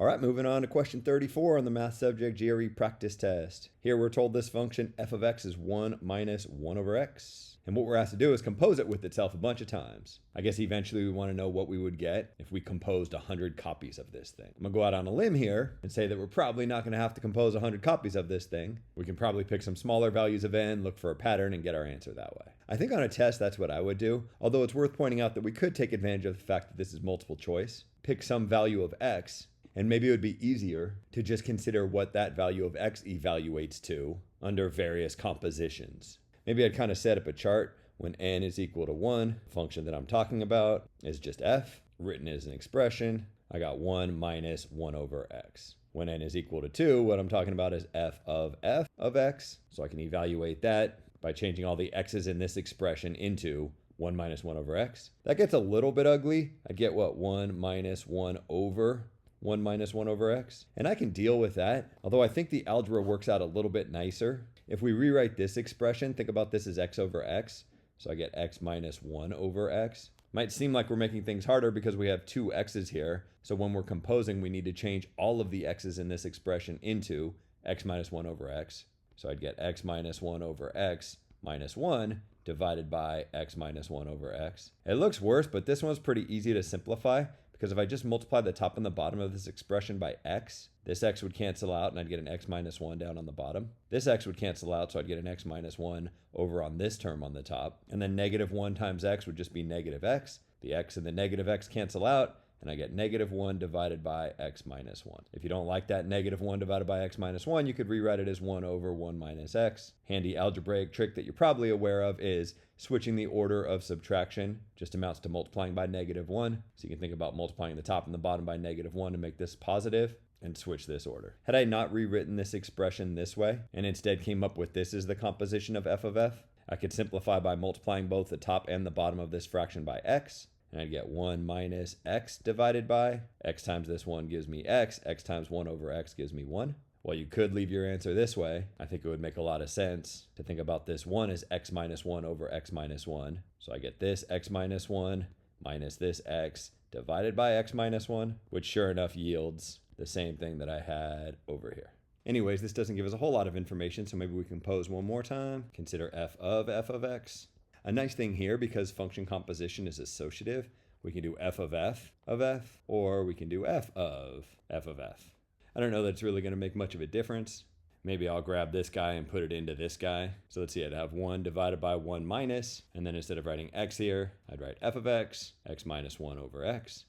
All right, moving on to question 34 on the math subject GRE practice test. Here we're told this function f of x is 1 minus 1 over x. And what we're asked to do is compose it with itself a bunch of times. I guess eventually we want to know what we would get if we composed 100 copies of this thing. I'm going to go out on a limb here and say that we're probably not going to have to compose 100 copies of this thing. We can probably pick some smaller values of n, look for a pattern, and get our answer that way. I think on a test that's what I would do, although it's worth pointing out that we could take advantage of the fact that this is multiple choice, pick some value of x, and maybe it would be easier to just consider what that value of x evaluates to under various compositions. Maybe I'd kind of set up a chart when n is equal to 1. Function that I'm talking about is just f, written as an expression. I got 1 minus 1 over x. When n is equal to 2, what I'm talking about is f of x. So I can evaluate that by changing all the x's in this expression into 1 minus 1 over x. That gets a little bit ugly. I get what? 1 minus 1 over 1 minus 1 over x. And I can deal with that, although I think the algebra works out a little bit nicer. If we rewrite this expression, think about this as x over x. So I get x minus 1 over x. Might seem like we're making things harder because we have two x's here. So when we're composing, we need to change all of the x's in this expression into x minus 1 over x. So I'd get x minus 1 over x minus 1 divided by x minus 1 over x. It looks worse, but this one's pretty easy to simplify because if I just multiply the top and the bottom of this expression by x, this x would cancel out and I'd get an x minus 1 down on the bottom. This x would cancel out, so I'd get an x minus 1 over on this term on the top. And then negative 1 times x would just be negative x. The x and the negative x cancel out, and I get negative 1 divided by x minus 1. If you don't like that negative 1 divided by x minus 1, you could rewrite it as 1 over 1 minus x. Handy algebraic trick that you're probably aware of is switching the order of subtraction just amounts to multiplying by negative 1. So you can think about multiplying the top and the bottom by negative 1 to make this positive and switch this order. Had I not rewritten this expression this way and instead came up with this as the composition of f of f, I could simplify by multiplying both the top and the bottom of this fraction by x. And I'd get 1 minus x divided by x times this 1 gives me x times 1 over x gives me 1. Well, you could leave your answer this way. I think it would make a lot of sense to think about this 1 as x minus 1 over x minus 1. So I get this x minus 1 minus this x divided by x minus 1, which sure enough yields the same thing that I had over here. Anyways, this doesn't give us a whole lot of information, so maybe we can pose one more time. Consider f of x. A nice thing here, because function composition is associative, we can do f, or we can do f of f. I don't know that it's really going to make much of a difference. Maybe I'll grab this guy and put it into this guy. So let's see, I'd have 1 divided by 1 minus, and then instead of writing x here, I'd write f of x minus 1 over x.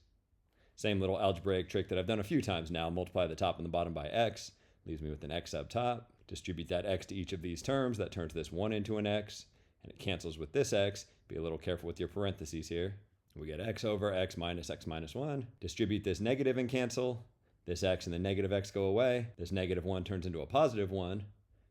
Same little algebraic trick that I've done a few times now. Multiply the top and the bottom by x, leaves me with an x up top. Distribute that x to each of these terms. That turns this 1 into an x, and it cancels with this x. Be a little careful with your parentheses here. We get x over x minus 1. Distribute this negative and cancel. This x and the negative x go away. This negative 1 turns into a positive 1.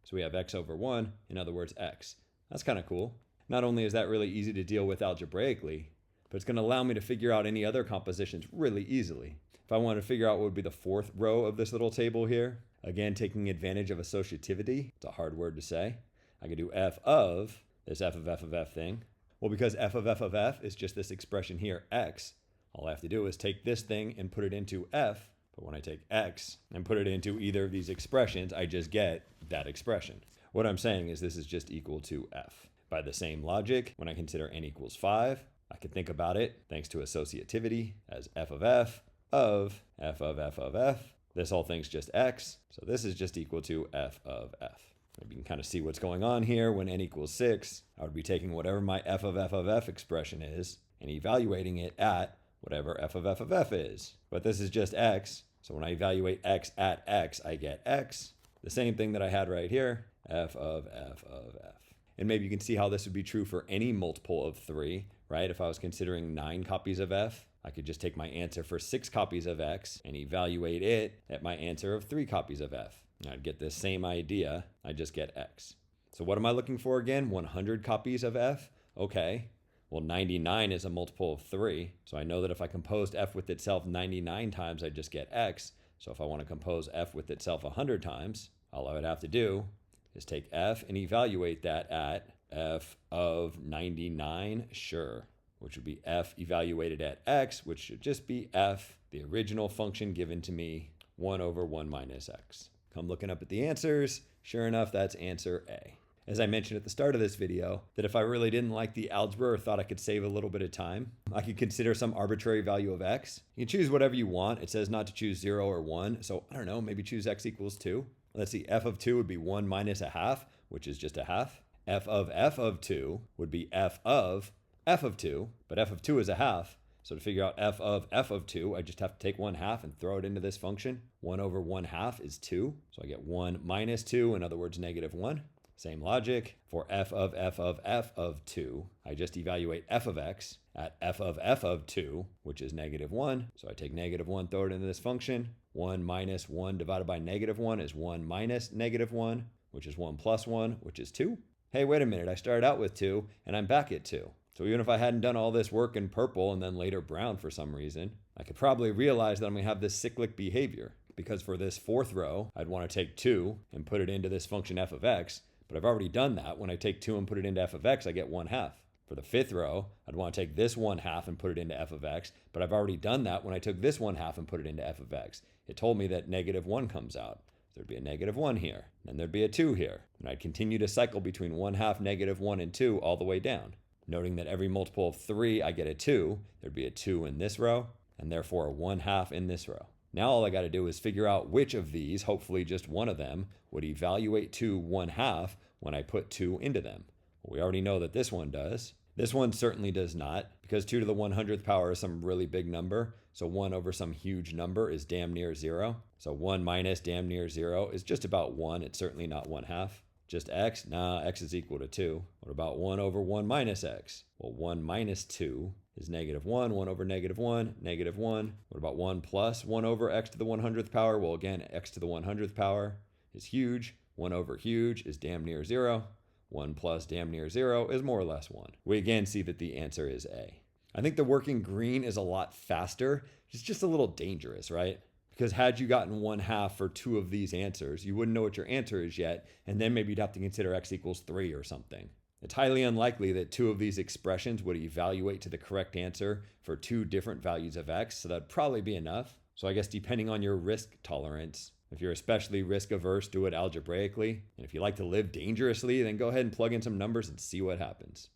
So we have x over 1, in other words, x. That's kind of cool. Not only is that really easy to deal with algebraically, but it's going to allow me to figure out any other compositions really easily. If I want to figure out what would be the fourth row of this little table here, again, taking advantage of associativity, it's a hard word to say, I could do f of this f of f thing. Well, because f of f is just this expression here, x, all I have to do is take this thing and put it into f. But when I take x and put it into either of these expressions, I just get that expression. What I'm saying is this is just equal to f. By the same logic, when I consider n equals 5, I could think about it, thanks to associativity, as f of f of f. This whole thing's just x, so this is just equal to f of f. Maybe you can kind of see what's going on here. When n equals 6, I would be taking whatever my f of f expression is and evaluating it at whatever f of f is. But this is just x, so when I evaluate x at x, I get x. The same thing that I had right here, f of f. And maybe you can see how this would be true for any multiple of 3, right? If I was considering 9 copies of f, I could just take my answer for 6 copies of x and evaluate it at my answer of 3 copies of f. I'd get this same idea, I just get x. So what am I looking for again? 100 copies of f? Okay. Well, 99 is a multiple of 3, so I know that if I composed f with itself 99 times, I just get x. So if I want to compose f with itself 100 times, all I would have to do is take f and evaluate that at f of 99, sure, which would be f evaluated at x, which should just be f, the original function given to me 1 over 1 minus x. Come looking up at the answers. Sure enough, that's answer A. As I mentioned at the start of this video, that if I really didn't like the algebra or thought I could save a little bit of time, I could consider some arbitrary value of x. You can choose whatever you want. It says not to choose 0 or 1, so I don't know, maybe choose x equals 2. Let's see, f of 2 would be 1 minus a half, which is just a half. F of 2 would be f of 2, but f of 2 is a half. So to figure out f of 2, I just have to take 1/2 and throw it into this function. 1 over 1/2 is 2, so I get 1 minus 2, in other words, negative 1. Same logic for f of 2. I just evaluate f of x at f of 2, which is negative 1. So I take negative 1, throw it into this function. 1 minus 1 divided by negative 1 is 1 minus negative 1, which is 1 plus 1, which is 2. Hey, wait a minute, I started out with 2, and I'm back at 2. So even if I hadn't done all this work in purple and then later brown for some reason, I could probably realize that I'm going to have this cyclic behavior. Because for this fourth row, I'd want to take 2 and put it into this function f of x, but I've already done that. When I take 2 and put it into f of x, I get 1/2. For the fifth row, I'd want to take this 1/2 and put it into f of x, but I've already done that when I took this 1/2 and put it into f of x. It told me that negative 1 comes out. There'd be a negative 1 here, and there'd be a 2 here, and I'd continue to cycle between 1/2, negative 1, and 2 all the way down. Noting that every multiple of 3, I get a 2, there'd be a 2 in this row, and therefore a 1/2 in this row. Now all I got to do is figure out which of these, hopefully just one of them, would evaluate to 1/2 when I put 2 into them. Well, we already know that this one does. This one certainly does not, because 2 to the 100th power is some really big number, so 1 over some huge number is damn near 0. So 1 minus damn near 0 is just about 1. It's certainly not 1/2. Just x? Nah, x is equal to 2. What about 1 over 1 minus x? Well, 1 minus 2 is negative 1. 1 over negative 1, negative 1. What about 1 plus 1 over x to the 100th power? Well, again, x to the 100th power is huge. 1 over huge is damn near 0. 1 plus damn near 0 is more or less 1. We again see that the answer is A. I think the working green is a lot faster. It's just a little dangerous, right? Because had you gotten 1/2 for 2 of these answers, you wouldn't know what your answer is yet, and then maybe you'd have to consider x equals 3 or something. It's highly unlikely that 2 of these expressions would evaluate to the correct answer for 2 different values of x, so that'd probably be enough. So I guess depending on your risk tolerance, if you're especially risk averse, do it algebraically. And if you like to live dangerously, then go ahead and plug in some numbers and see what happens.